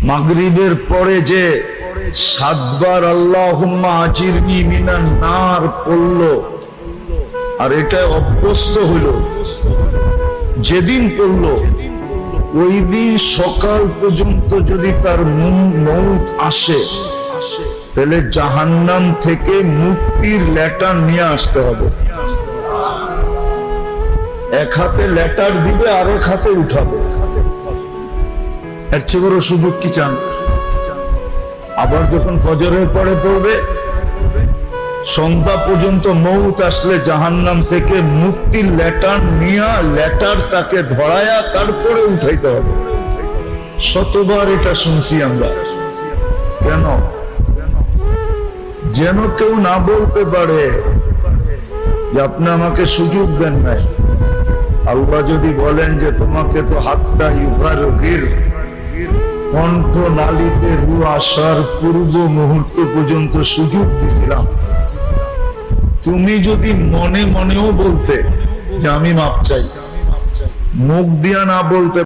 মাগরিবের পরে যে 7 বার আল্লাহুম্মা আজিরনি মিনান নার পড়লো, আর এটা অভ্যস্ত হইল, যেদিন পড়লো ওই দিন সকাল পর্যন্ত যদি তার মউত আসে, তাহলে জাহান্নাম থেকে মুক্তির লেটার নিয়ে আসতে হবে। এক হাতে লেটার দিবে আর এক হাতে উঠাবে। এর চেয়ে বড় সুযোগ কি চান? আবার যখন ফজরের পরে পড়বে, সন্ধ্যা পর্যন্ত মউত আসলে জাহান্নাম থেকে মুক্তির লেটার নিয়ে লেটার তাকে ধরায়া তারপরে উঠাইতে হবে। শতবার এটা শুনছি আমরা। কেন? যেন কেউ না বলতে পারে যে আপনি আমাকে সুযোগ দেন নাই। আল্লাহ যদি বলেন যে তোমাকে তো হাত্তা ইউগারগির, কণ্ঠ নালীতে রু আসার পূর্ব মুহূর্ত পর্যন্ত সুযোগ দিছিলাম, তুমি যদি মনে মনেও বলতে যে আমি মাপ চাই, মুখ দিয়া না বলতে